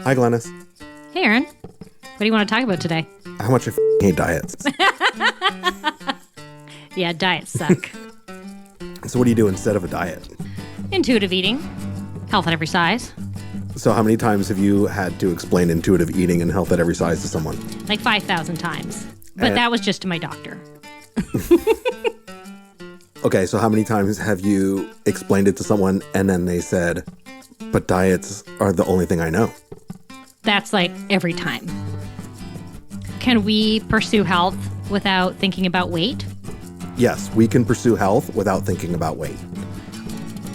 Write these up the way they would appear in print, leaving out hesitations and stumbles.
Hi, Glenys. Hey, Aaron. What do you want to talk about today? How much I hate diets. Yeah, diets suck. So what do you do instead of a diet? Intuitive eating. Health at every size. So how many times have you had to explain intuitive eating and health at every size to someone? Like 5,000 times. But that was just to my doctor. Okay, so how many times have you explained it to someone and then they said, but diets are the only thing I know? That's like every time. Can we pursue health without thinking about weight? Yes, we can pursue health without thinking about weight.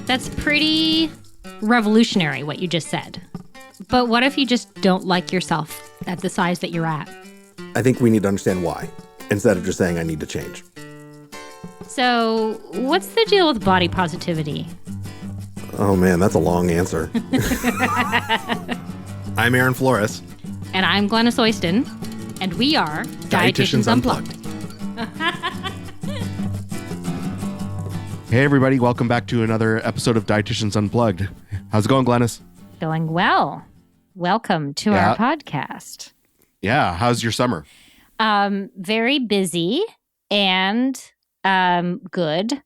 That's pretty revolutionary, what you just said. But what if you just don't like yourself at the size that you're at? I think we need to understand why, instead of just saying I need to change. So, what's the deal with body positivity? Oh man, that's a long answer. I'm Aaron Flores. And I'm Glenys Hollenstein. And we are Dietitians Unplugged. Hey everybody, welcome back to another episode of Dietitians Unplugged. How's it going, Glenys? Going well. Welcome to our podcast. Yeah, how's your summer? Very busy and good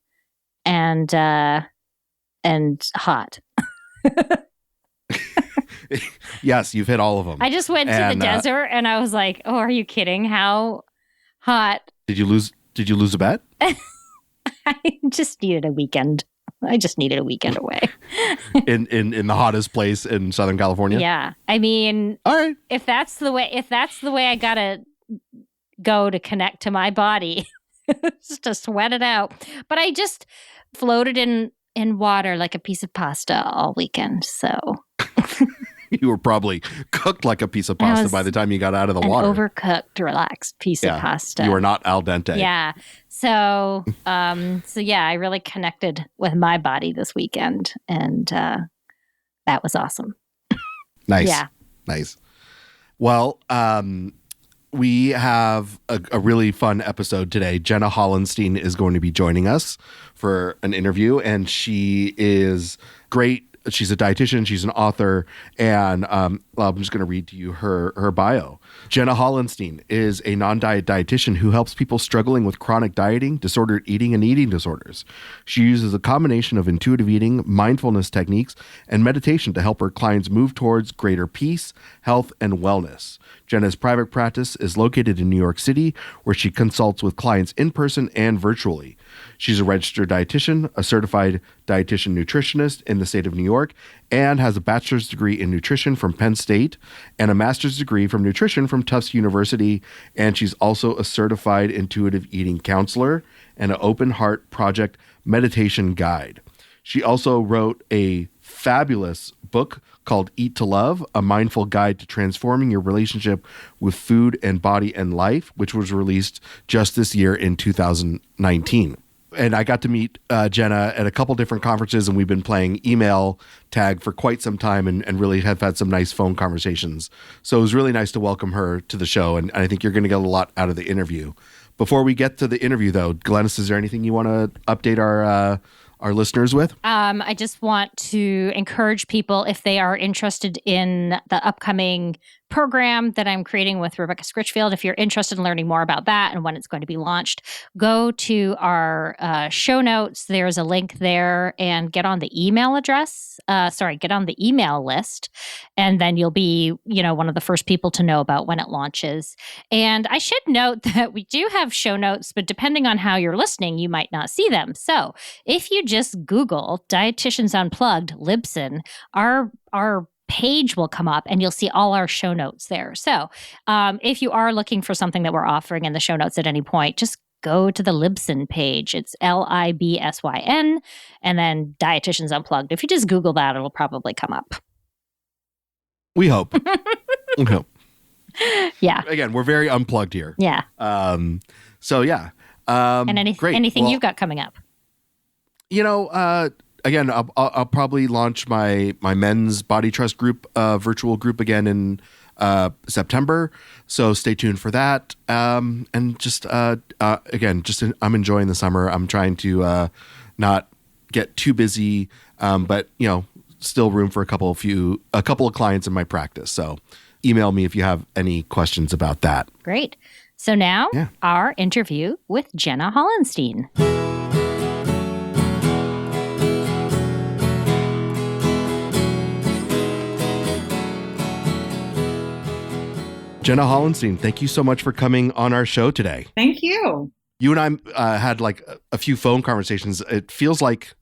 and hot. Yes, you've hit all of them. I just went to the desert and I was like, "Oh, are you kidding? How hot?" Did you lose a bet? I just needed a weekend. I just needed a weekend away. in the hottest place in Southern California? Yeah. I mean, all right. If that's the way I gotta go to connect to my body, just to sweat it out. But I just floated in water like a piece of pasta all weekend. So you were probably cooked like a piece of pasta by the time you got out of the water. Overcooked, relaxed piece of pasta. You were not al dente. Yeah. So I really connected with my body this weekend, and that was awesome. Nice. Yeah. Nice. Well, we have a really fun episode today. Jenna Hollenstein is going to be joining us for an interview, and she is great. She's a dietitian, she's an author, and I'm just going to read to you her bio. Jenna Hollenstein is a non-diet dietitian who helps people struggling with chronic dieting, disordered eating, and eating disorders. She uses a combination of intuitive eating, mindfulness techniques, and meditation to help her clients move towards greater peace, health, and wellness. Jenna's private practice is located in New York City, where she consults with clients in person and virtually. She's a registered dietitian, a certified dietitian nutritionist in the state of New York, and has a bachelor's degree in nutrition from Penn State and a master's degree from nutrition from Tufts University. And she's also a certified intuitive eating counselor and an Open Heart Project meditation guide. She also wrote a fabulous book called Eat to Love, a mindful guide to transforming your relationship with food and body and life, which was released just this year in 2019. And I got to meet Jenna at a couple different conferences, and we've been playing email tag for quite some time and really have had some nice phone conversations. So it was really nice to welcome her to the show, and I think you're going to get a lot out of the interview. Before we get to the interview, though, Glenys, is there anything you want to update our listeners with? I just want to encourage people, if they are interested in the upcoming program that I'm creating with Rebecca Scritchfield, if you're interested in learning more about that and when it's going to be launched, go to our show notes. There's a link there, and get on the email address. Get on the email list, and then you'll be, one of the first people to know about when it launches. And I should note that we do have show notes, but depending on how you're listening, you might not see them. So if you just Google Dietitians Unplugged Libsyn, our page will come up and you'll see all our show notes there. So if you are looking for something that we're offering in the show notes at any point, just go to the Libsyn page. It's LIBSYN and then Dietitians Unplugged. If you just Google that, it'll probably come up. We hope. We hope. Yeah. Again, we're very unplugged here. Yeah. So yeah. And anything well, you've got coming up? Again, I'll probably launch my men's Body Trust group, virtual group again in September. So stay tuned for that. And just again, I'm enjoying the summer. I'm trying to not get too busy, but still room for a couple of clients in my practice. So email me if you have any questions about that. Great. So now our interview with Jenna Hollenstein. Jenna Hollenstein, thank you so much for coming on our show today. Thank you. You and I had like a few phone conversations. It feels like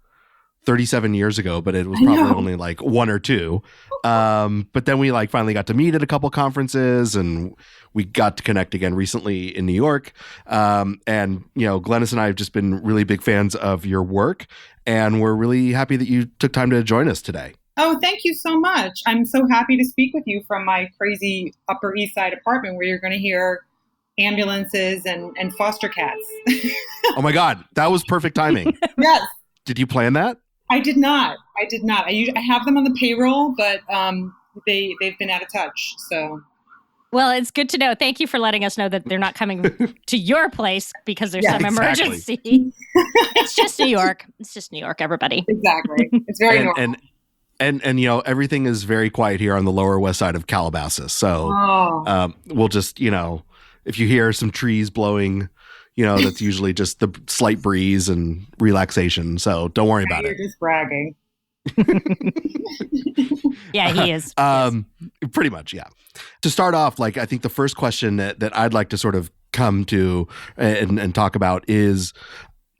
37 years ago, but it was probably only like one or two. But then we like finally got to meet at a couple conferences, and we got to connect again recently in New York. And, Glenys and I have just been really big fans of your work, and we're really happy that you took time to join us today. Oh, thank you so much. I'm so happy to speak with you from my crazy Upper East Side apartment where you're going to hear ambulances and foster cats. Oh my God, that was perfect timing. Yes. Did you plan that? I did not. I have them on the payroll, but they've been out of touch. So, well, it's good to know. Thank you for letting us know that they're not coming to your place because there's some emergency. It's just New York. It's just New York, everybody. Exactly. It's very normal. And everything is very quiet here on the Lower West Side of Calabasas. So we'll just, if you hear some trees blowing, that's usually just the slight breeze and relaxation. So don't worry about it. You're just bragging. Yeah, he is. Pretty much, yeah. To start off, I think the first question that I'd like to sort of come to and talk about is,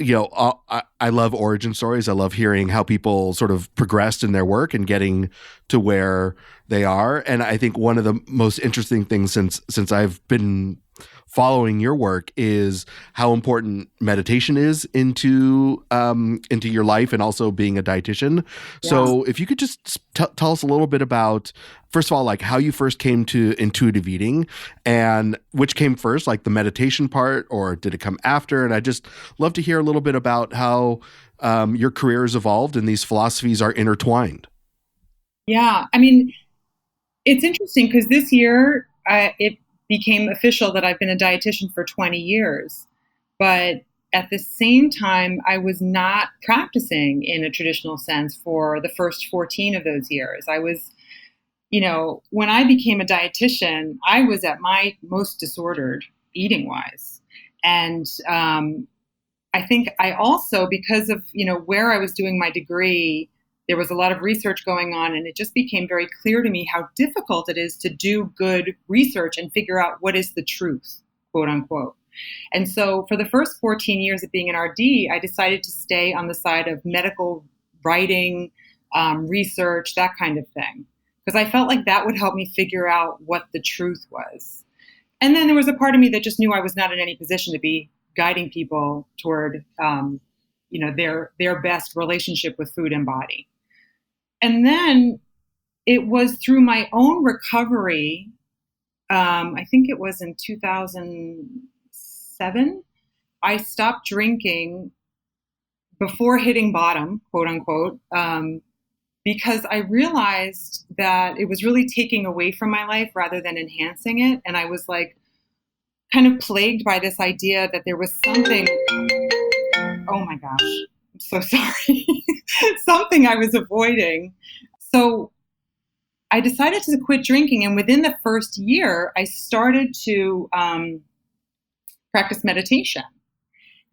I love origin stories. I love hearing how people sort of progressed in their work and getting to where they are. And I think one of the most interesting things since I've been following your work is how important meditation is into your life, and also being a dietitian. Yeah. So if you could just tell us a little bit about, first of all, how you first came to intuitive eating, and which came first, the meditation part, or did it come after? And I just love to hear a little bit about how your career has evolved and these philosophies are intertwined. Yeah, I mean, it's interesting because this year it became official that I've been a dietitian for 20 years. But at the same time, I was not practicing in a traditional sense for the first 14 of those years. I was, when I became a dietitian, I was at my most disordered eating wise. And I think I also, because of, where I was doing my degree, there was a lot of research going on, and it just became very clear to me how difficult it is to do good research and figure out what is the truth, quote unquote. And so for the first 14 years of being an RD, I decided to stay on the side of medical writing, research, that kind of thing, because I felt like that would help me figure out what the truth was. And then there was a part of me that just knew I was not in any position to be guiding people toward, their best relationship with food and body. And then it was through my own recovery, I think it was in 2007, I stopped drinking before hitting bottom, quote unquote, because I realized that it was really taking away from my life rather than enhancing it. And I was kind of plagued by this idea that there was something, oh my gosh, I'm so sorry, something I was avoiding. So I decided to quit drinking. And within the first year, I started to practice meditation.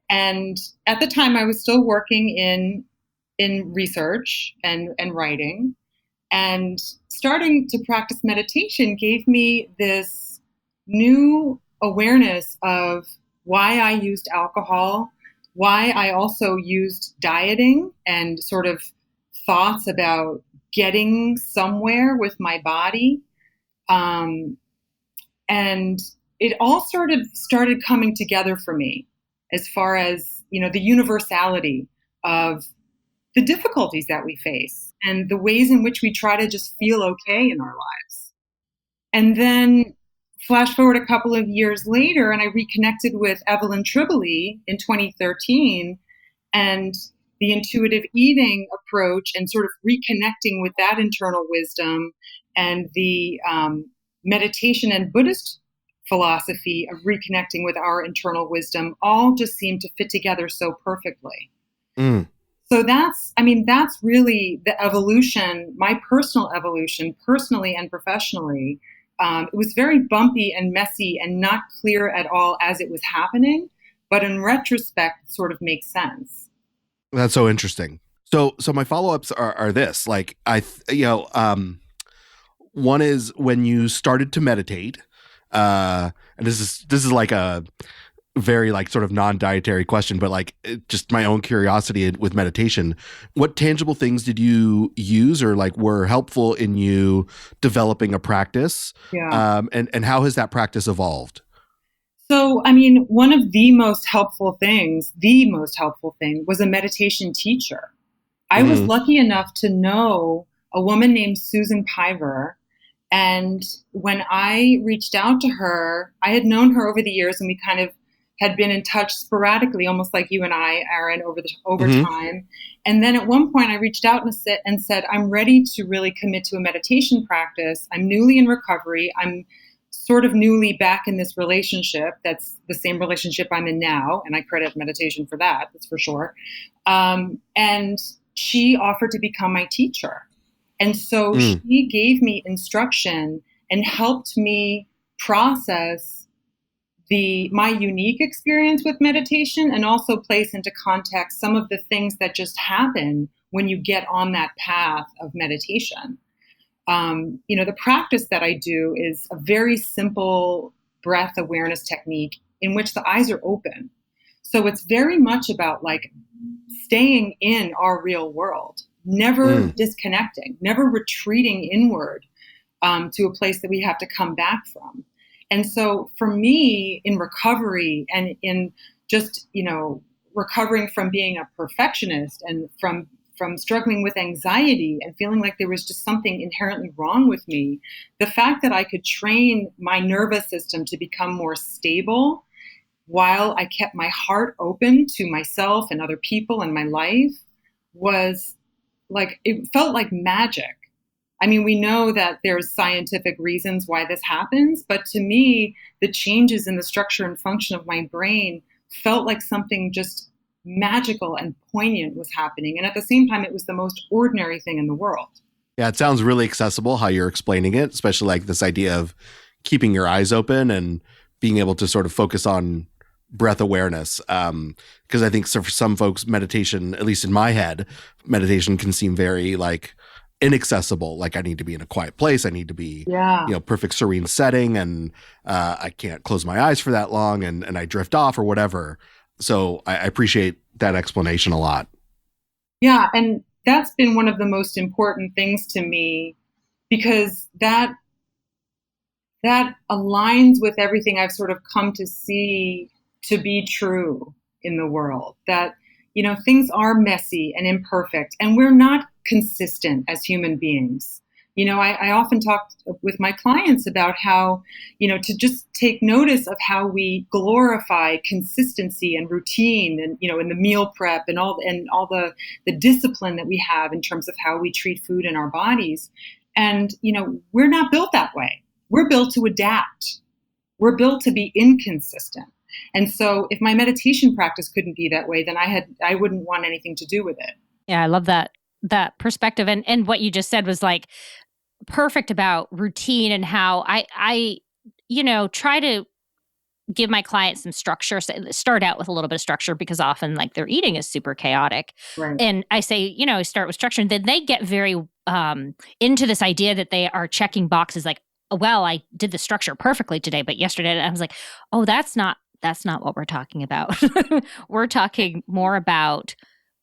And at the time, I was still working in research and writing. And starting to practice meditation gave me this new awareness of why I used alcohol, why I also used dieting and sort of thoughts about getting somewhere with my body. And it all started coming together for me as far as, the universality of the difficulties that we face and the ways in which we try to just feel okay in our lives. And then flash forward a couple of years later, and I reconnected with Evelyn Tribole in 2013, and the intuitive eating approach, and sort of reconnecting with that internal wisdom, and the meditation and Buddhist philosophy of reconnecting with our internal wisdom all just seemed to fit together so perfectly. So that's really the evolution, my personal evolution, personally and professionally. It was very bumpy and messy and not clear at all as it was happening, but in retrospect, it sort of makes sense. That's so interesting. So my follow-ups are this, like, one is when you started to meditate, and this is like a very like sort of non-dietary question, but like just my own curiosity with meditation. What tangible things did you use or like were helpful in you developing a practice? Yeah. And how has that practice evolved? So, I mean, one of the most helpful thing was a meditation teacher. I was lucky enough to know a woman named Susan Piver. And when I reached out to her, I had known her over the years and we kind of had been in touch sporadically, almost like you and I, Aaron, over time. And then at one point I reached out and said, I'm ready to really commit to a meditation practice. I'm newly in recovery. I'm sort of newly back in this relationship. That's the same relationship I'm in now. And I credit meditation for that, that's for sure. And she offered to become my teacher. And so she gave me instruction and helped me process my unique experience with meditation and also place into context some of the things that just happen when you get on that path of meditation. The practice that I do is a very simple breath awareness technique in which the eyes are open. So it's very much about like staying in our real world, never disconnecting, never retreating inward to a place that we have to come back from. And so for me in recovery and in just, recovering from being a perfectionist and from struggling with anxiety and feeling like there was just something inherently wrong with me, the fact that I could train my nervous system to become more stable while I kept my heart open to myself and other people in my life was like, it felt like magic. I mean, we know that there's scientific reasons why this happens, but to me, the changes in the structure and function of my brain felt like something just magical and poignant was happening. And at the same time, it was the most ordinary thing in the world. Yeah, it sounds really accessible how you're explaining it, especially like this idea of keeping your eyes open and being able to sort of focus on breath awareness. Because I think for some folks, meditation, at least in my head, meditation can seem very like inaccessible. Like I need to be in a quiet place. I need to be, perfect serene setting. And I can't close my eyes for that long and I drift off or whatever. So I appreciate that explanation a lot. Yeah. And that's been one of the most important things to me because that aligns with everything I've sort of come to see to be true in the world, that, things are messy and imperfect and we're not consistent as human beings. I often talk with my clients about how, to just take notice of how we glorify consistency and routine and, in the meal prep and all the discipline that we have in terms of how we treat food in our bodies. And, we're not built that way. We're built to adapt. We're built to be inconsistent. And so if my meditation practice couldn't be that way, then I wouldn't want anything to do with it. Yeah, I love that perspective. And what you just said was like perfect about routine and how I try to give my clients some structure, start out with a little bit of structure because often like their eating is super chaotic. Right. And I say, start with structure and then they get very into this idea that they are checking boxes like, well, I did the structure perfectly today, but yesterday I was like, oh, that's not what we're talking about. We're talking more about,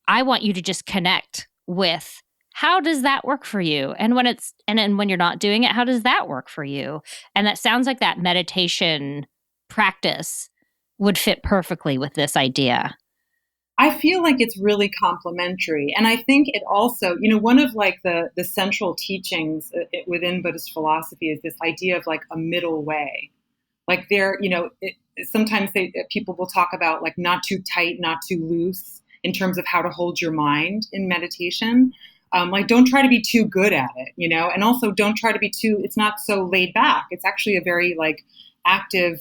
I want you to just connect with how does that work for you? And then when you're not doing it, how does that work for you? And that sounds like that meditation practice would fit perfectly with this idea. I feel like it's really complementary. And I think it also, one of like the central teachings within Buddhist philosophy is this idea of like a middle way. Like sometimes people will talk about like not too tight, not too loose in terms of how to hold your mind in meditation. Like don't try to be too good at it, and also don't try to be it's not so laid back. It's actually a very like active,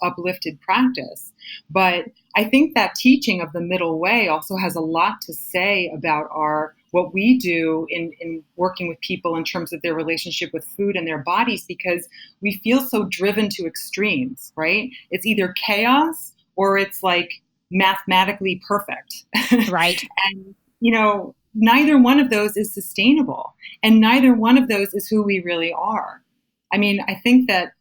uplifted practice. But I think that teaching of the middle way also has a lot to say about what we do in working with people in terms of their relationship with food and their bodies, because we feel so driven to extremes, right? It's either chaos or it's like mathematically perfect. Right. And, neither one of those is sustainable, and neither one of those is who we really are. I mean, I think that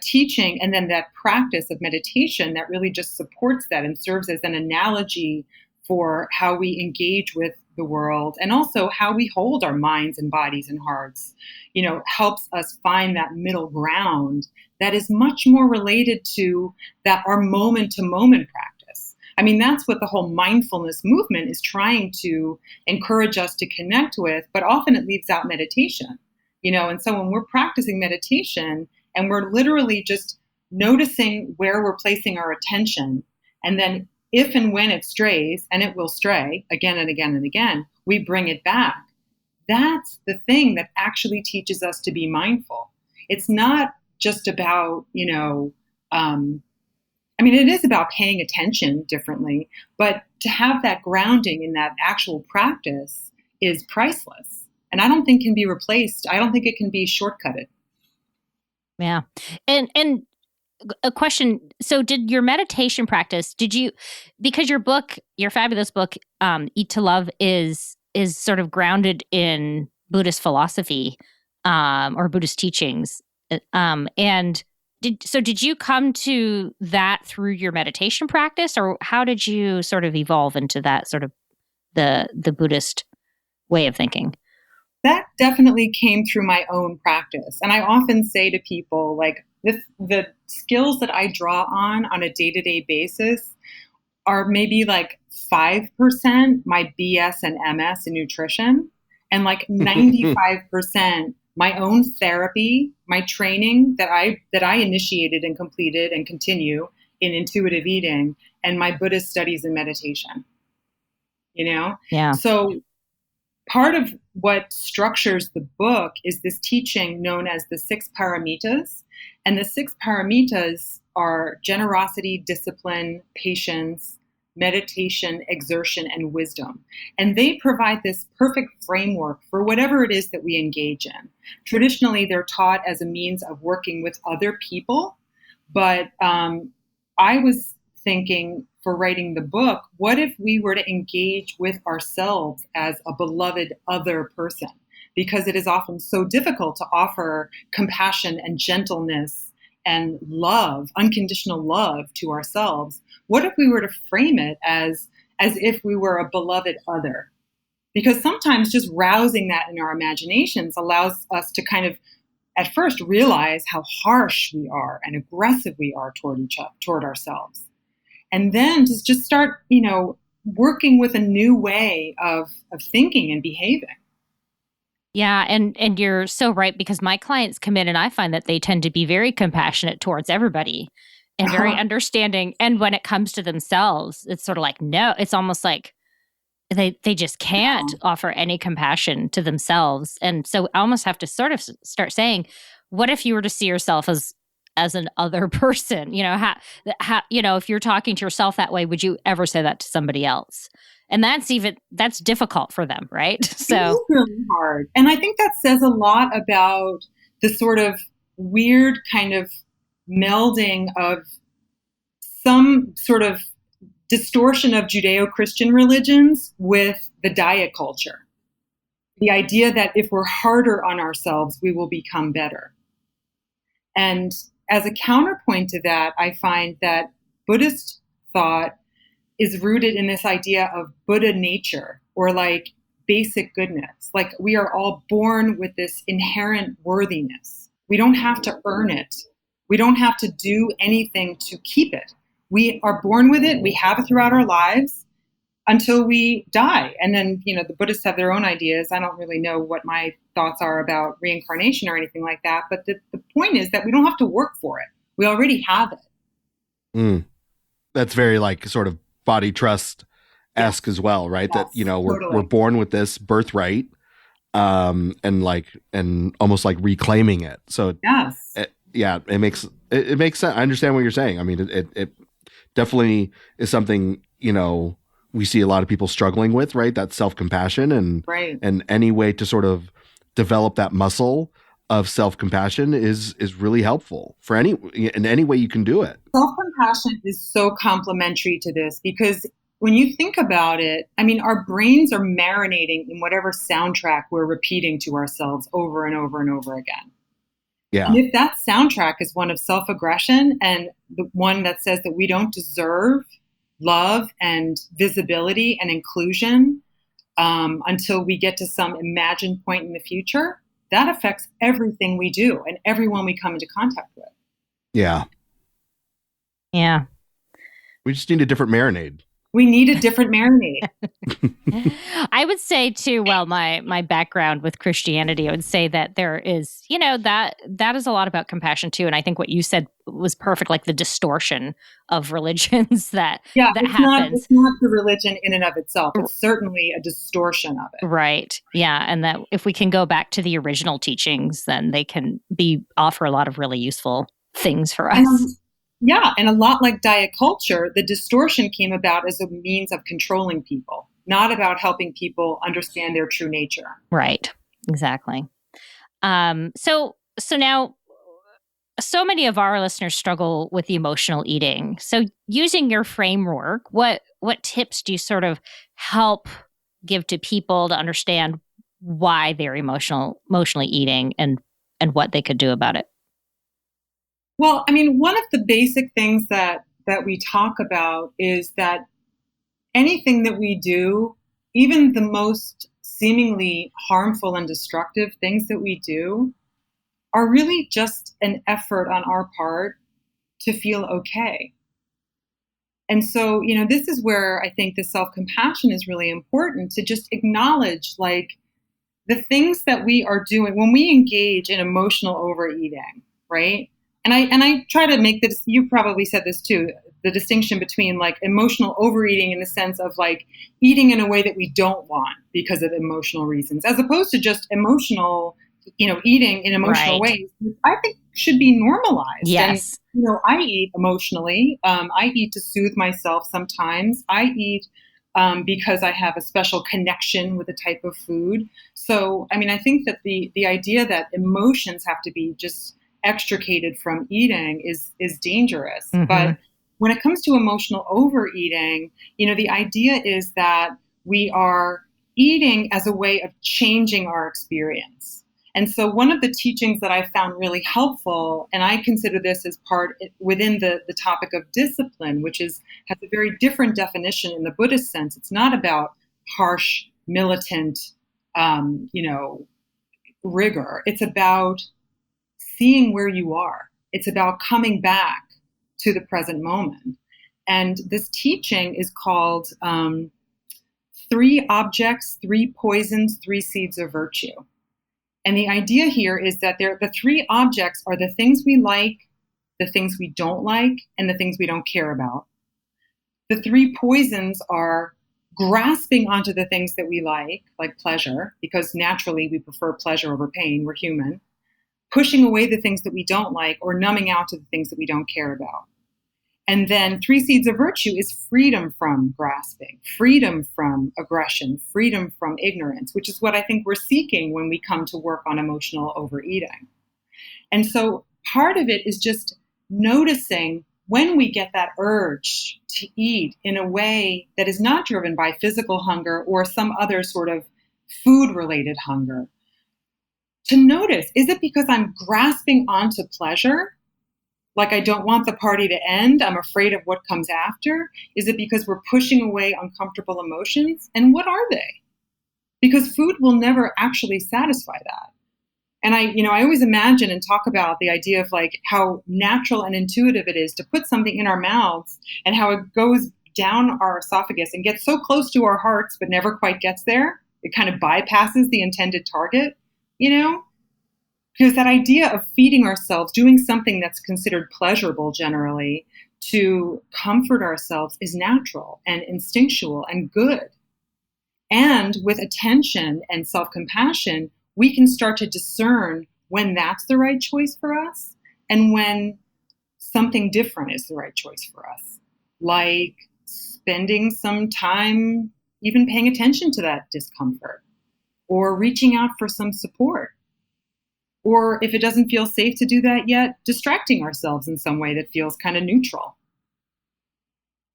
teaching and then that practice of meditation that really just supports that and serves as an analogy for how we engage with the world and also how we hold our minds and bodies and hearts, helps us find that middle ground that is much more related to our moment to moment practice. I mean, that's what the whole mindfulness movement is trying to encourage us to connect with, but often it leaves out meditation, and so when we're practicing meditation and we're literally just noticing where we're placing our attention, and then if and when it strays, and it will stray again and again and again, we bring it back. That's the thing that actually teaches us to be mindful. It's not just about, it is about paying attention differently, but to have that grounding in that actual practice is priceless. And I don't think can be replaced. I don't think it can be shortcutted. Yeah. And a question. So did your meditation practice, because your fabulous book, Eat to Love is sort of grounded in Buddhist philosophy, or Buddhist teachings. And did you come to that through your meditation practice, or how did you sort of evolve into that sort of the Buddhist way of thinking? That definitely came through my own practice. And I often say to people, like, the skills that I draw on a day-to-day basis are maybe like 5% my BS and MS in nutrition, and like 95% my own therapy, my training that I initiated and completed and continue in intuitive eating, and my Buddhist studies and meditation. Yeah. So part of what structures the book is this teaching known as the 6 Paramitas. And the 6 Paramitas are generosity, discipline, patience, meditation, exertion, and wisdom. And they provide this perfect framework for whatever it is that we engage in. Traditionally, they're taught as a means of working with other people. But I was thinking, for writing the book, what if we were to engage with ourselves as a beloved other person? Because it is often so difficult to offer compassion and gentleness and love, unconditional love to ourselves. What if we were to frame it as if we were a beloved other? Because sometimes just rousing that in our imaginations allows us to kind of at first realize how harsh we are and aggressive we are toward ourselves. And then just start, working with a new way of thinking and behaving. Yeah, and you're so right, because my clients come in and I find that they tend to be very compassionate towards everybody and very understanding. And when it comes to themselves, it's sort of like, no, it's almost like they just can't offer any compassion to themselves. And so I almost have to sort of start saying, what if you were to see yourself as an other person? How if you're talking to yourself that way, would you ever say that to somebody else? And that's difficult for them, right? So it's really hard. And I think that says a lot about the sort of weird kind of melding of some sort of distortion of Judeo-Christian religions with the diet culture. The idea that if we're harder on ourselves, we will become better. And as a counterpoint to that, I find that Buddhist thought is rooted in this idea of Buddha nature, or like basic goodness. Like we are all born with this inherent worthiness. We don't have to earn it. We don't have to do anything to keep it. We are born with it. We have it throughout our lives until we die. And then, the Buddhists have their own ideas. I don't really know what my thoughts are about reincarnation or anything like that. But the point is that we don't have to work for it. We already have it. That's very like sort of body trust-esque as well, right? Yes, that, totally. we're born with this birthright, and almost like reclaiming it. So yes. yeah, it makes sense. I understand what you're saying. I mean, it definitely is something, we see a lot of people struggling with, right? That self-compassion Right. and any way to sort of develop that muscle of self-compassion is really helpful in any way you can do it. Self-compassion is so complementary to this because when you think about it, I mean, our brains are marinating in whatever soundtrack we're repeating to ourselves over and over and over again. Yeah. And if that soundtrack is one of self-aggression and the one that says that we don't deserve love and visibility and inclusion until we get to some imagined point in the future, that affects everything we do and everyone we come into contact with. Yeah. Yeah. We just need a different marinade. We need a different marinade. I would say too, well, my background with Christianity, I would say that there is, that is a lot about compassion too. And I think what you said was perfect, like the distortion of religions that happens. It's not the religion in and of itself. It's certainly a distortion of it. Right. Yeah. And that if we can go back to the original teachings, then they can offer a lot of really useful things for us. Yeah, and a lot like diet culture, the distortion came about as a means of controlling people, not about helping people understand their true nature. Right, exactly. So now, so many of our listeners struggle with emotional eating. So using your framework, what tips do you sort of help give to people to understand why they're emotionally eating and what they could do about it? Well, I mean, one of the basic things that we talk about is that anything that we do, even the most seemingly harmful and destructive things that we do, are really just an effort on our part to feel okay. And so, this is where I think the self-compassion is really important, to just acknowledge like the things that we are doing when we engage in emotional overeating, right? And I try to make this, you probably said this too, the distinction between like emotional overeating in the sense of like eating in a way that we don't want because of emotional reasons, as opposed to just emotional, eating in emotional ways, I think should be normalized. Yes. And, I eat emotionally. I eat to soothe myself sometimes. I eat because I have a special connection with a type of food. So, I mean, I think that the idea that emotions have to be just extricated from eating is dangerous. Mm-hmm. But when it comes to emotional overeating, the idea is that we are eating as a way of changing our experience. And so one of the teachings that I found really helpful, and I consider this as part within the topic of discipline, which has a very different definition in the Buddhist sense. It's not about harsh, militant, rigor. It's about seeing where you are. It's about coming back to the present moment. And this teaching is called 3 Objects, 3 Poisons, 3 Seeds of Virtue. And the idea here is that the 3 objects are the things we like, the things we don't like, and the things we don't care about. The 3 poisons are grasping onto the things that we like pleasure, because naturally we prefer pleasure over pain, we're human. Pushing away the things that we don't like or numbing out to the things that we don't care about. And then 3 Seeds of Virtue is freedom from grasping, freedom from aggression, freedom from ignorance, which is what I think we're seeking when we come to work on emotional overeating. And so part of it is just noticing when we get that urge to eat in a way that is not driven by physical hunger or some other sort of food-related hunger. To notice, is it because I'm grasping onto pleasure? Like I don't want the party to end. I'm afraid of what comes after. Is it because we're pushing away uncomfortable emotions? And what are they? Because food will never actually satisfy that. And I always imagine and talk about the idea of like how natural and intuitive it is to put something in our mouths and how it goes down our esophagus and gets so close to our hearts, but never quite gets there. It kind of bypasses the intended target, Because that idea of feeding ourselves, doing something that's considered pleasurable generally to comfort ourselves is natural and instinctual and good. And with attention and self-compassion, we can start to discern when that's the right choice for us and when something different is the right choice for us, like spending some time even paying attention to that discomfort or reaching out for some support. Or if it doesn't feel safe to do that yet, distracting ourselves in some way that feels kind of neutral.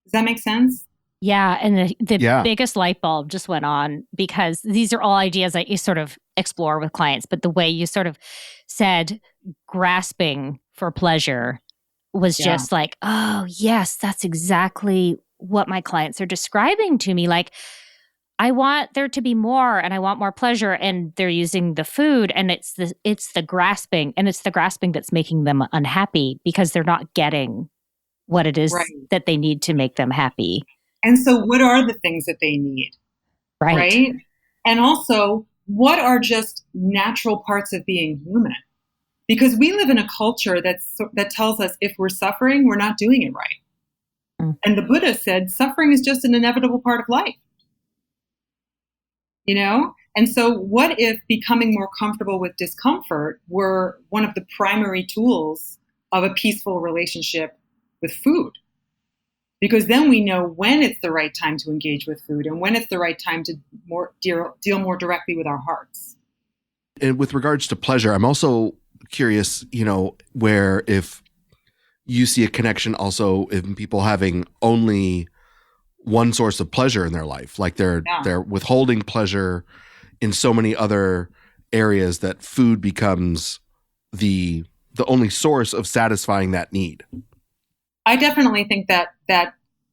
Does that make sense? Yeah. And the Yeah. biggest light bulb just went on, because these are all ideas that you sort of explore with clients. But the way you sort of said grasping for pleasure was just like, oh, yes, that's exactly what my clients are describing to me. Like, I want there to be more, and I want more pleasure, and they're using the food, and it's the grasping, and it's the grasping that's making them unhappy because they're not getting what it is that they need to make them happy. And so what are the things that they need? Right? And also, what are just natural parts of being human? Because we live in a culture that tells us if we're suffering, we're not doing it right. Mm. And the Buddha said suffering is just an inevitable part of life. You know? And so what if becoming more comfortable with discomfort were one of the primary tools of a peaceful relationship with food? Because then we know when it's the right time to engage with food and when it's the right time to deal more directly with our hearts. And with regards to pleasure, I'm also curious, where if you see a connection also in people having only one source of pleasure in their life, like they're withholding pleasure in so many other areas that food becomes the only source of satisfying that need. I definitely think that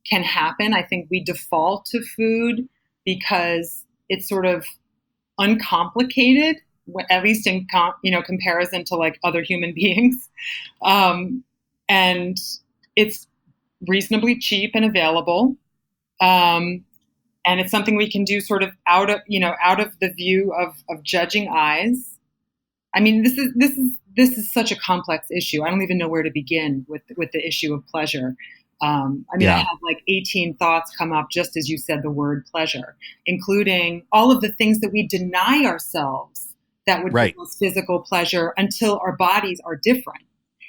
can happen. I think we default to food because it's sort of uncomplicated, at least in comparison to like other human beings, and it's reasonably cheap and available. And it's something we can do sort of out of the view of judging eyes. I mean, this is such a complex issue. I don't even know where to begin with the issue of pleasure. I have like 18 thoughts come up just as you said the word pleasure, including all of the things that we deny ourselves that would give us physical pleasure until our bodies are different.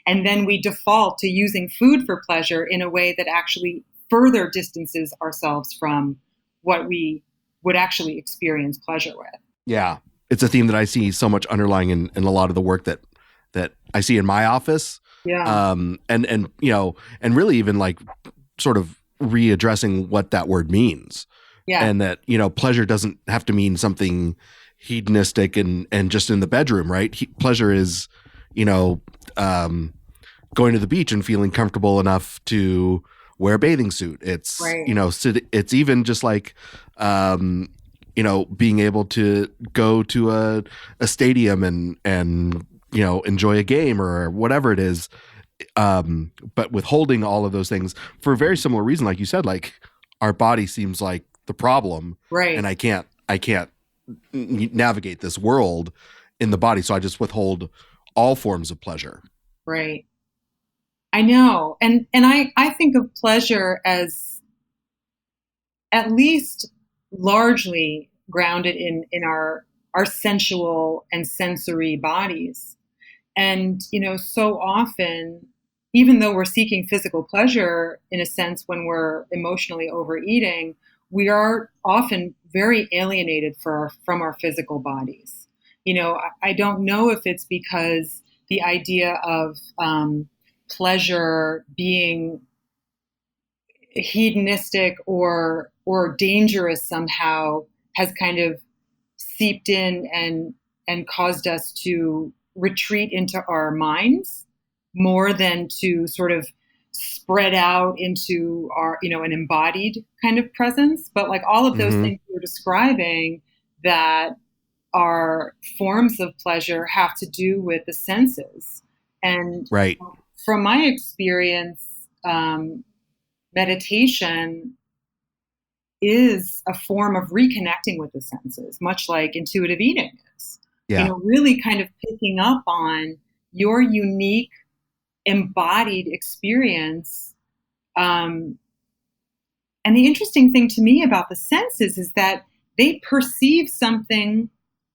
And then we default to using food for pleasure in a way that actually further distances ourselves from what we would actually experience pleasure with. Yeah. It's a theme that I see so much underlying in a lot of the work that I see in my office. Yeah. And really even like sort of readdressing what that word means. Yeah. And that, pleasure doesn't have to mean something hedonistic and just in the bedroom, right? Pleasure is, going to the beach and feeling comfortable enough to wear a bathing suit. It's, it's even just like, being able to go to a stadium and enjoy a game or whatever it is. But withholding all of those things for a very similar reason, like you said, like our body seems like the problem, right? And I can't navigate this world in the body, so I just withhold all forms of pleasure. Right. I know, and I think of pleasure as at least largely grounded in our sensual and sensory bodies. And, so often, even though we're seeking physical pleasure in a sense when we're emotionally overeating, we are often very alienated from our physical bodies. I don't know if it's because the idea of pleasure being hedonistic or dangerous somehow has kind of seeped in and caused us to retreat into our minds more than to sort of spread out into our, an embodied kind of presence. But like all of those things you're describing that are forms of pleasure have to do with the senses. And from my experience, meditation is a form of reconnecting with the senses, much like intuitive eating is. Yeah. Really kind of picking up on your unique embodied experience. And the interesting thing to me about the senses is that they perceive something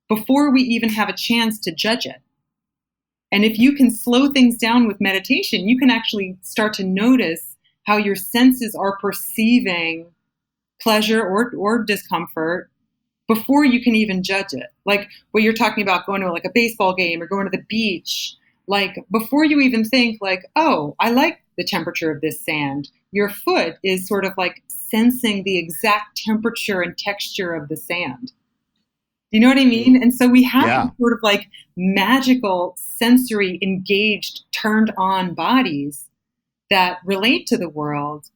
before we even have a chance to judge it. And if you can slow things down with meditation, you can actually start to notice how your senses are perceiving pleasure or discomfort before you can even judge it. Like what you're talking about, going to like a baseball game or going to the beach, like before you even think like, oh, I like the temperature of this sand, your foot is sort of like sensing the exact temperature and texture of the sand. You know what I mean? And so we have sort of like magical, sensory, engaged, turned on bodies that relate to the world.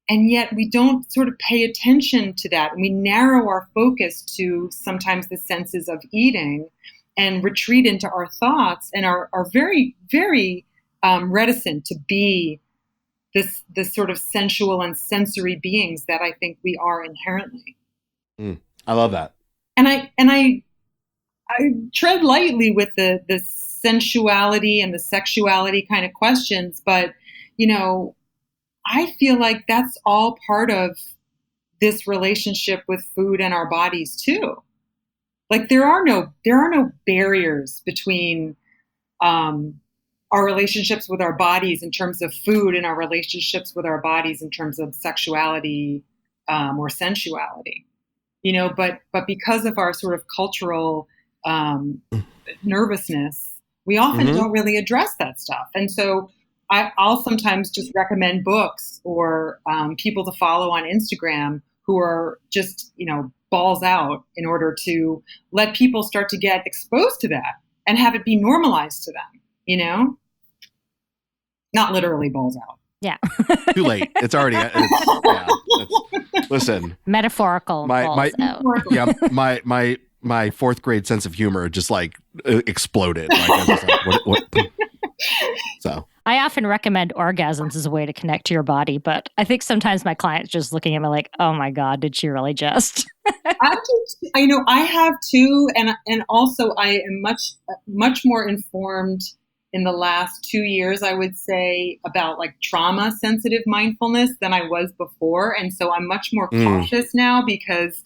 And yet we don't sort of pay attention to that. And we narrow our focus to sometimes the senses of eating and retreat into our thoughts and are very, very reticent to be this sort of sensual and sensory beings that I think we are inherently. I love that. And I tread lightly with the sensuality and the sexuality kind of questions, but you know, I feel like that's all part of this relationship with food and our bodies too. Like there are no barriers between our relationships with our bodies in terms of food and our relationships with our bodies in terms of sexuality or sensuality. You know, but because of our sort of cultural nervousness, we often don't really address that stuff. And so I'll sometimes just recommend books or people to follow on Instagram who are just, you know, balls out in order to let people start to get exposed to that and have it be normalized to them, you know? Not literally balls out. Yeah. Too late. It's already. Listen. Metaphorical balls out. Yeah. My fourth grade sense of humor just like exploded. Like, I was like, what? So. I often recommend orgasms as a way to connect to your body, but I think sometimes my clients just looking at me like, "Oh my God, did she really just?" I know I have too, and also I am much more informed in the last 2 years, I would say, about like trauma sensitive mindfulness than I was before, and so I'm much more cautious now because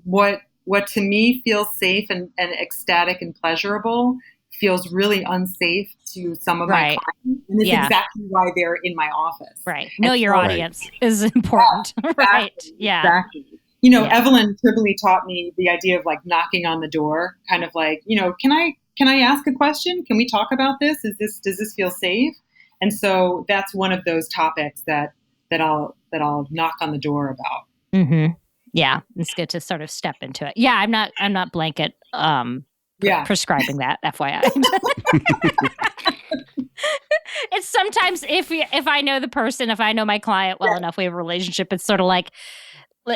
what to me feels safe and ecstatic and pleasurable feels really unsafe to some of my clients. And it's exactly why they're in my office. Right. Know your audience is important. Exactly. Right. Yeah. Exactly. You know, Evelyn Tribbley taught me the idea of like knocking on the door, kind of like, you know, can I ask a question? Can we talk about this? Does this feel safe? And so that's one of those topics that I'll knock on the door about. Mm-hmm. Yeah. It's good to sort of step into it. Yeah. I'm not blanket, prescribing that, FYI. It's sometimes if I know the person, if I know my client well enough, we have a relationship, it's sort of like,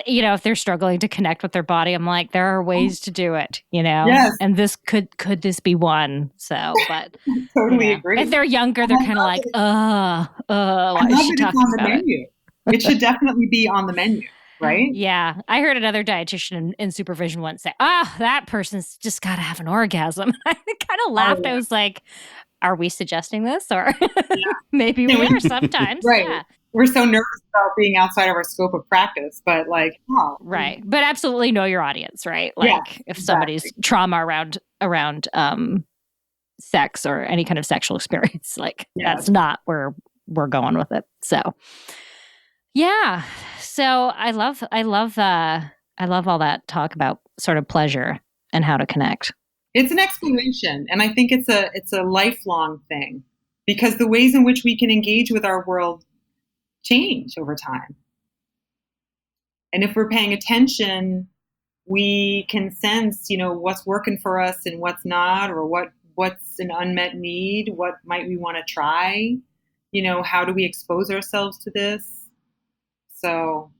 you know, if they're struggling to connect with their body, I'm like, there are ways to do it, you know? Yes. And this could this be one? So, but totally agree. If they're younger, they're kind of like, why is she talking on the about menu? It should definitely be on the menu. Right? Yeah. I heard another dietitian in supervision once say, that person's just got to have an orgasm. I kind of laughed. I was like, are we suggesting this? Or maybe we are sometimes. Right. Yeah. We're so nervous about being outside of our scope of practice, but like, right. But absolutely know your audience, right? Like if somebody's trauma around sex or any kind of sexual experience, like that's not where we're going with it. So yeah. So I love all that talk about sort of pleasure and how to connect. It's an exploration, and I think it's a lifelong thing because the ways in which we can engage with our world change over time. And if we're paying attention, we can sense, you know, what's working for us and what's not, or what's an unmet need, what might we want to try, you know, how do we expose ourselves to this? So,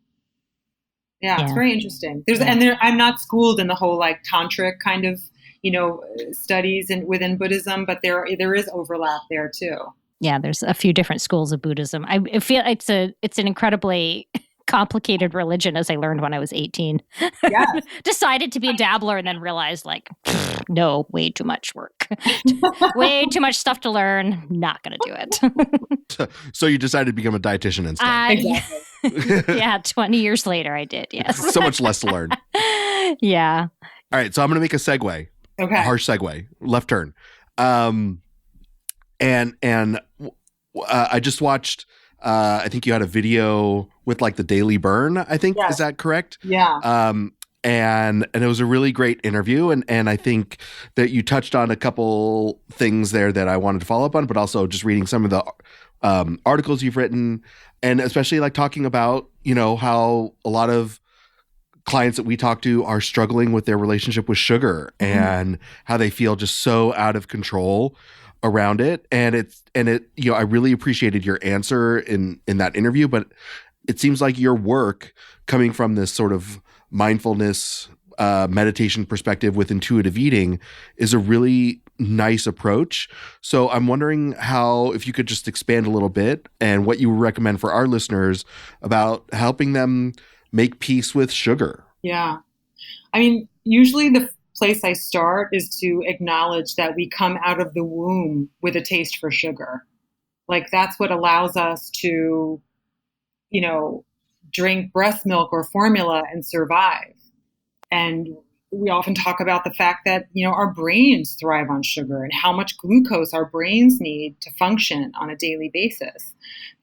it's very interesting. I'm not schooled in the whole like tantric kind of, you know, studies within Buddhism, but there is overlap there too. Yeah, there's a few different schools of Buddhism. I feel it's an incredibly complicated religion, as I learned when I was 18. Yes. Decided to be a dabbler and then realized like, no, way too much work. Way too much stuff to learn. Not going to do it. So you decided to become a dietitian instead. Exactly. Yeah, 20 years later I did, yes. So much less to learn. Yeah. All right, so I'm going to make a segue. Okay. A harsh segue. Left turn. Um, and I just watched. I think you had a video with like the Daily Burn. I think Yes. Is that correct? Yeah. And it was a really great interview, and I think that you touched on a couple things there that I wanted to follow up on, but also just reading some of the articles you've written, and especially like talking about, you know, how a lot of clients that we talk to are struggling with their relationship with sugar and how they feel just so out of control around it. And it, you know, I really appreciated your answer in that interview, but it seems like your work coming from this sort of mindfulness, meditation perspective with intuitive eating is a really nice approach. So I'm wondering if you could just expand a little bit and what you would recommend for our listeners about helping them make peace with sugar. Yeah. I mean, usually the place I start is to acknowledge that we come out of the womb with a taste for sugar. Like that's what allows us to, you know, drink breast milk or formula and survive. And we often talk about the fact that, you know, our brains thrive on sugar and how much glucose our brains need to function on a daily basis.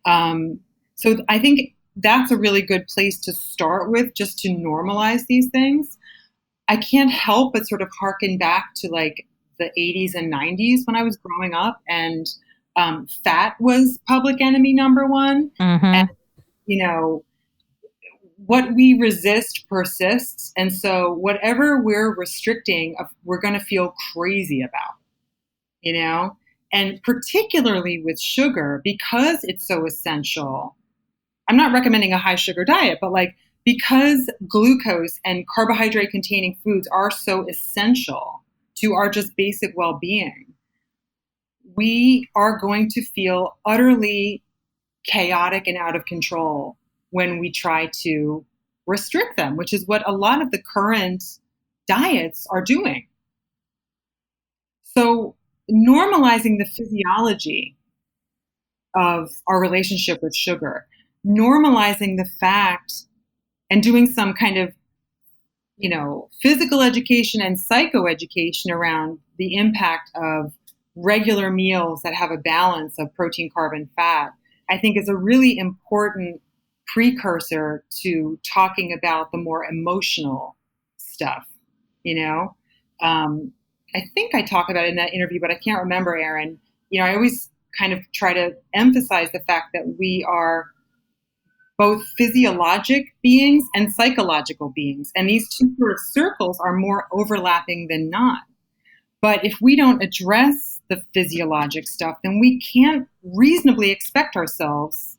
So I think that's a really good place to start with, just to normalize these things. I can't help but sort of harken back to like the 80s and 90s when I was growing up, and fat was public enemy number one. And, you know, what we resist persists. And so whatever we're restricting, we're going to feel crazy about, you know, and particularly with sugar, because it's so essential. I'm not recommending a high sugar diet, but like, because glucose and carbohydrate containing foods are so essential to our just basic well-being, we are going to feel utterly chaotic and out of control when we try to restrict them, which is what a lot of the current diets are doing. So normalizing the physiology of our relationship with sugar, normalizing the fact and doing some kind of, you know, physical education and psychoeducation around the impact of regular meals that have a balance of protein, carb, and fat, I think is a really important precursor to talking about the more emotional stuff, you know? I think I talk about it in that interview, but I can't remember, Aaron. You know, I always kind of try to emphasize the fact that we are both physiologic beings and psychological beings. And these two sort of circles are more overlapping than not. But if we don't address the physiologic stuff, then we can't reasonably expect ourselves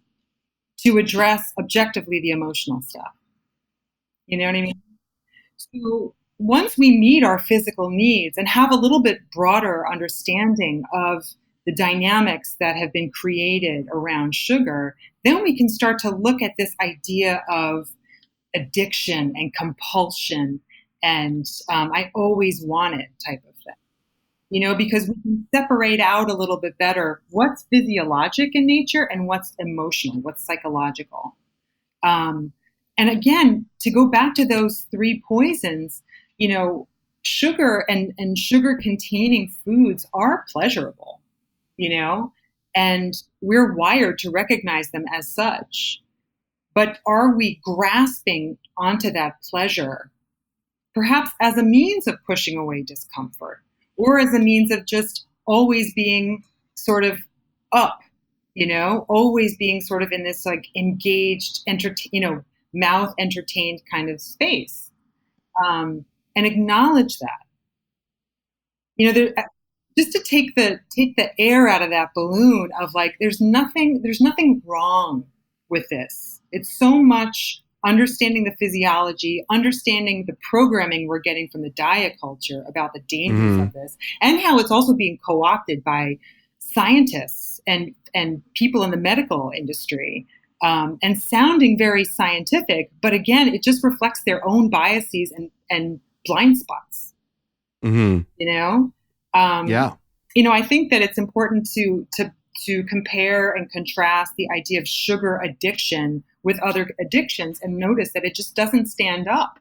to address objectively the emotional stuff. You know what I mean? So once we meet our physical needs and have a little bit broader understanding of the dynamics that have been created around sugar, then we can start to look at this idea of addiction and compulsion and I always want it type of thing. You know, because we can separate out a little bit better what's physiologic in nature and what's emotional, what's psychological. And again, to go back to those three poisons, you know, sugar and sugar containing foods are pleasurable, you know, and we're wired to recognize them as such. But are we grasping onto that pleasure, perhaps as a means of pushing away discomfort, or as a means of just always being sort of up, you know, always being sort of in this like engaged, mouth entertained kind of space, and acknowledge that, you know, just to take the air out of that balloon of like, there's nothing wrong with this. It's so much understanding the physiology, understanding the programming we're getting from the diet culture about the dangers of this, and how it's also being co-opted by scientists and people in the medical industry, and sounding very scientific, but again, it just reflects their own biases and blind spots. You know, you know, I think that it's important to compare and contrast the idea of sugar addiction with other addictions and notice that it just doesn't stand up.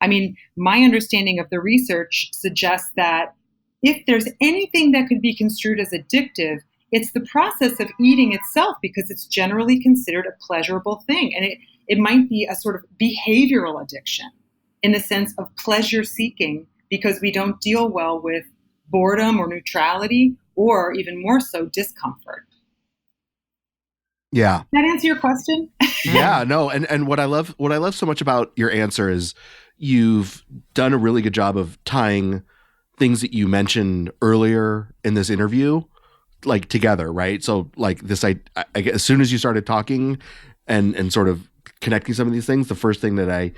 I mean, my understanding of the research suggests that if there's anything that could be construed as addictive, it's the process of eating itself, because it's generally considered a pleasurable thing. And it might be a sort of behavioral addiction in the sense of pleasure seeking, because we don't deal well with boredom or neutrality, or even more so, discomfort. Yeah. Does that answer your question? Yeah, no. And what I love so much about your answer is you've done a really good job of tying things that you mentioned earlier in this interview, like, together, right? So like this, I as soon as you started talking and sort of connecting some of these things, the first thing that I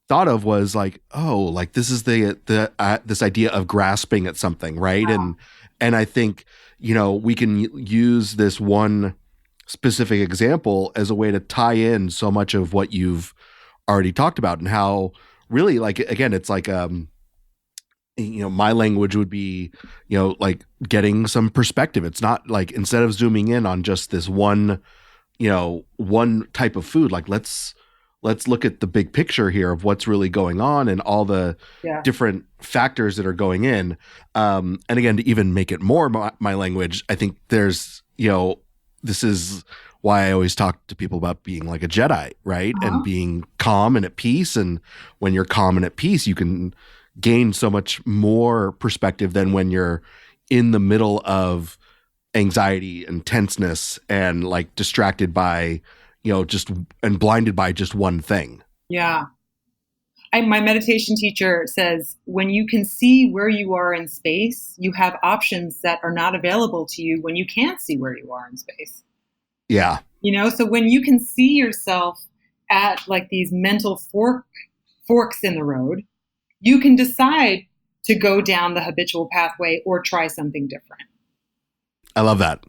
thought of was like, oh, like this is the this idea of grasping at something, right? Wow. And I think, we can use this one specific example as a way to tie in so much of what you've already talked about, and how really, like, again, it's like my language would be, like getting some perspective. It's not like, instead of zooming in on just this one type of food, like let's look at the big picture here of what's really going on and all the different factors that are going in. And again, to even make it more my language, I think there's, this is why I always talk to people about being like a Jedi, right? Uh-huh. And being calm and at peace. And when you're calm and at peace, you can gain so much more perspective than when you're in the middle of anxiety and tenseness and like distracted by, just, and blinded by just one thing. Yeah. My meditation teacher says, when you can see where you are in space, you have options that are not available to you when you can't see where you are in space. Yeah. So when you can see yourself at like these mental forks in the road, you can decide to go down the habitual pathway or try something different. I love that.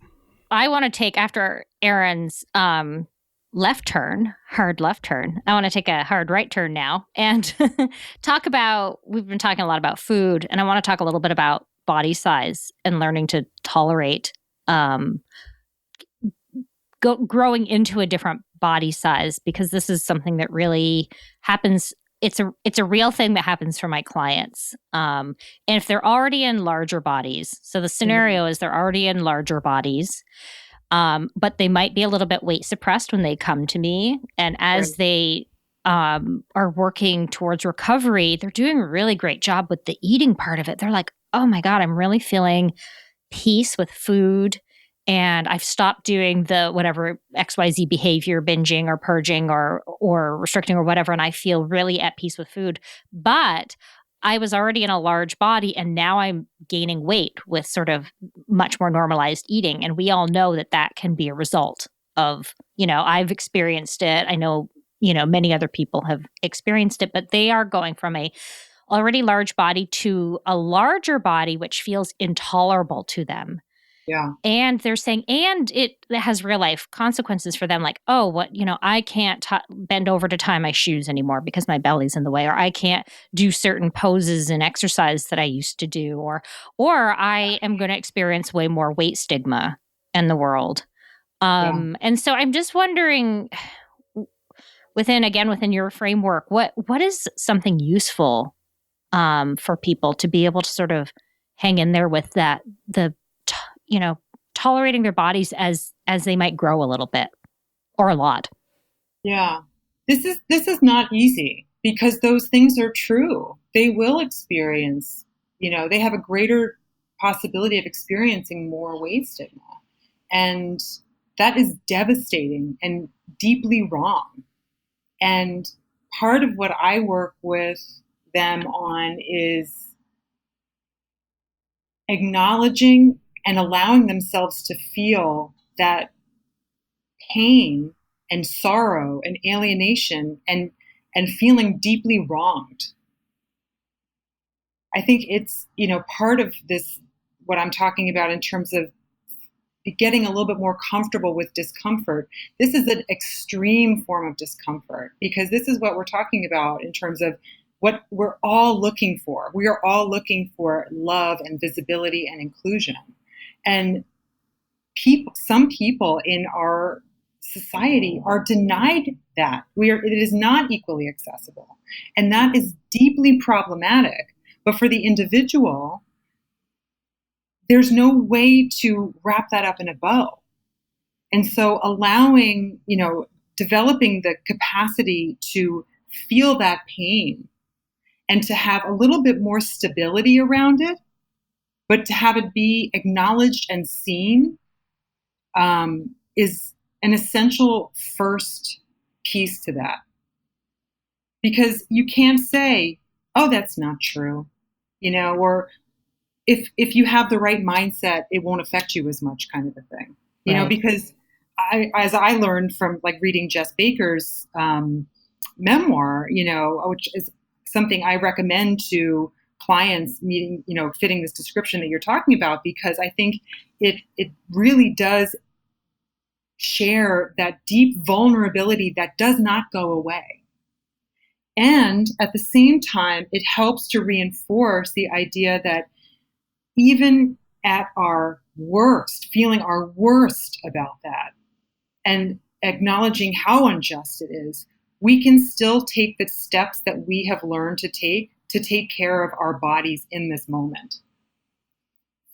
I want to take, after Erin's hard left turn, I want to take a hard right turn now and talk about, we've been talking a lot about food, and I want to talk a little bit about body size and learning to tolerate growing into a different body size, because this is something that really happens. It's a real thing that happens for my clients. And if they're already in larger bodies, so the scenario is they're already in larger bodies, but they might be a little bit weight suppressed when they come to me. And as they are working towards recovery, they're doing a really great job with the eating part of it. They're like, oh my God, I'm really feeling peace with food. And I've stopped doing the whatever XYZ behavior, binging or purging or restricting or whatever, and I feel really at peace with food. But I was already in a large body, and now I'm gaining weight with sort of much more normalized eating. And we all know that that can be a result of, I've experienced it. I know, many other people have experienced it, but they are going from a already large body to a larger body, which feels intolerable to them. Yeah. And they're saying, and it has real life consequences for them. Like, oh, I can't bend over to tie my shoes anymore because my belly's in the way, or I can't do certain poses and exercise that I used to do, or I am going to experience way more weight stigma in the world. And so I'm just wondering, within your framework, what is something useful for people to be able to sort of hang in there with that, tolerating their bodies as they might grow a little bit or a lot. Yeah. This is not easy, because those things are true. They will experience, they have a greater possibility of experiencing more weight stigma. And that is devastating and deeply wrong. And part of what I work with them on is acknowledging and allowing themselves to feel that pain and sorrow and alienation and feeling deeply wronged. I think it's, part of this, what I'm talking about in terms of getting a little bit more comfortable with discomfort. This is an extreme form of discomfort, because this is what we're talking about in terms of what we're all looking for. We are all looking for love and visibility and inclusion. And some people in our society are denied that. It is not equally accessible. And that is deeply problematic. But for the individual, there's no way to wrap that up in a bow. And so allowing, developing the capacity to feel that pain and to have a little bit more stability around it, but to have it be acknowledged and seen is an essential first piece to that. Because you can't say, oh, that's not true, or if you have the right mindset, it won't affect you as much, kind of a thing, Right. because as I learned from like reading Jess Baker's memoir, which is something I recommend to clients meeting, fitting this description that you're talking about, because I think it really does share that deep vulnerability that does not go away. And at the same time, it helps to reinforce the idea that even at our worst, feeling our worst about that and acknowledging how unjust it is, we can still take the steps that we have learned to take care of our bodies in this moment,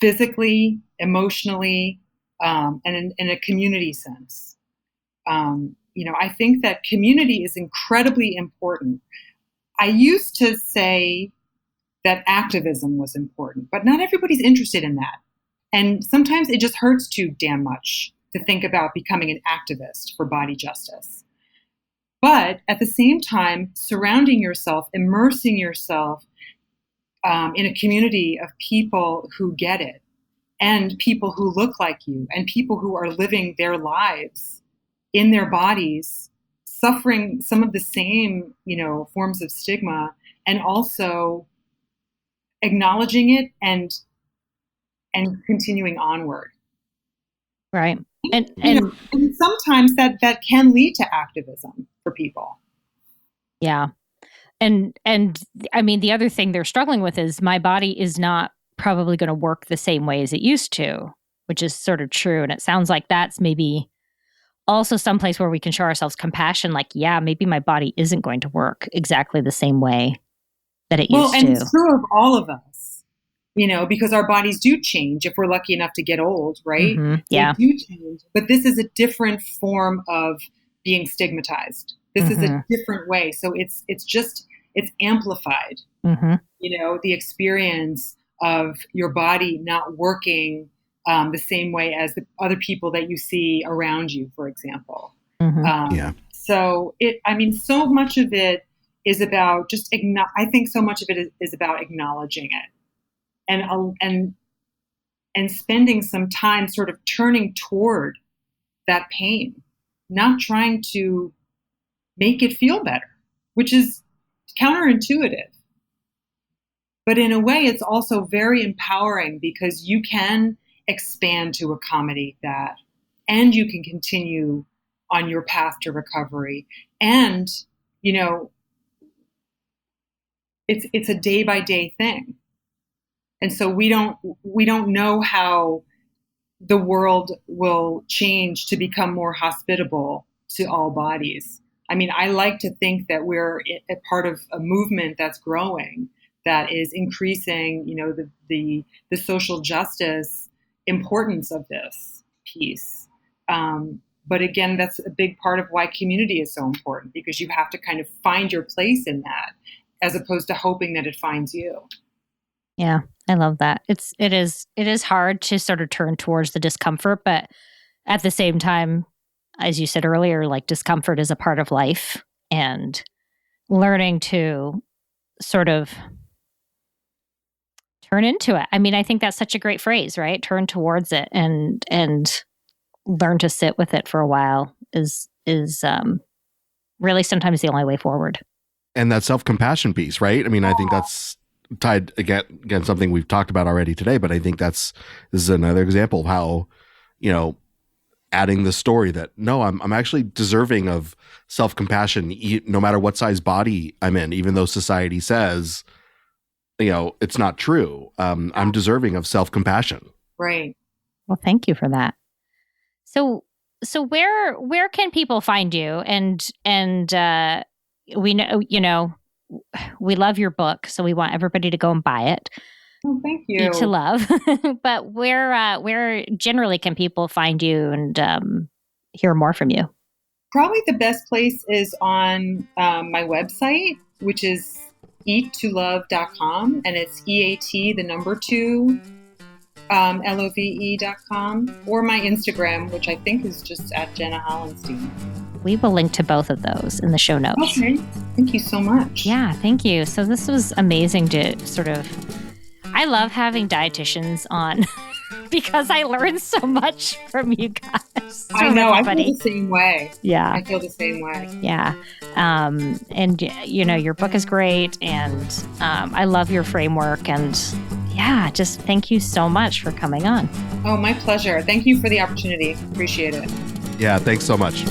physically, emotionally, and in a community sense. I think that community is incredibly important. I used to say that activism was important, but not everybody's interested in that. And sometimes it just hurts too damn much to think about becoming an activist for body justice. But at the same time, surrounding yourself, immersing yourself in a community of people who get it, and people who look like you, and people who are living their lives in their bodies, suffering some of the same, forms of stigma, and also acknowledging it and continuing onward. Right. And sometimes that can lead to activism for people. yeah. And I mean, the other thing they're struggling with is my body is not probably going to work the same way as it used to, which is sort of true. And it sounds like that's maybe also someplace where we can show ourselves compassion. Like, yeah, maybe my body isn't going to work exactly the same way that it used to. Well, and it's true of all of us, because our bodies do change if we're lucky enough to get old, right? Mm-hmm. Yeah. They do change. But this is a different form of being stigmatized. This is a different way. So it's amplified, the experience of your body not working the same way as the other people that you see around you, for example. So so much of it is about I think so much of it is about acknowledging it and spending some time sort of turning toward that pain, not trying to make it feel better, which is counterintuitive. But in a way, it's also very empowering because you can expand to accommodate that, and you can continue on your path to recovery. And, it's a day by day thing. And so we don't know how the world will change to become more hospitable to all bodies. I mean, I like to think that we're a part of a movement that's growing, that is increasing, the social justice importance of this piece. But again, that's a big part of why community is so important, because you have to kind of find your place in that, as opposed to hoping that it finds you. Yeah, I love that. It is hard to sort of turn towards the discomfort, but at the same time, as you said earlier, like discomfort is a part of life, and learning to sort of turn into it. I mean, I think that's such a great phrase, right? Turn towards it and learn to sit with it for a while is really sometimes the only way forward. And that self-compassion piece, right? I mean, I think that's tied again something we've talked about already today, but I think this is another example of how, adding the story that no, I'm actually deserving of self-compassion, no matter what size body I'm in, even though society says, it's not true. I'm deserving of self-compassion. Right. Well, thank you for that. So where can people find you? And we know, we love your book, so we want everybody to go and buy it. Oh, thank you. Eat to love. But where generally can people find you and hear more from you? Probably the best place is on my website, which is eattolove.com, and it's EAT, the number 2, LOVE.com, or my Instagram, which I think is just at Jenna Hollenstein. We will link to both of those in the show notes. Okay. Thank you so much. Yeah, thank you. So this was amazing to I love having dietitians on because I learned so much from you guys. I know. I feel the same way. Yeah. I feel the same way. Yeah. And, your book is great. And I love your framework. And yeah, just thank you so much for coming on. Oh, my pleasure. Thank you for the opportunity. Appreciate it. Yeah, thanks so much.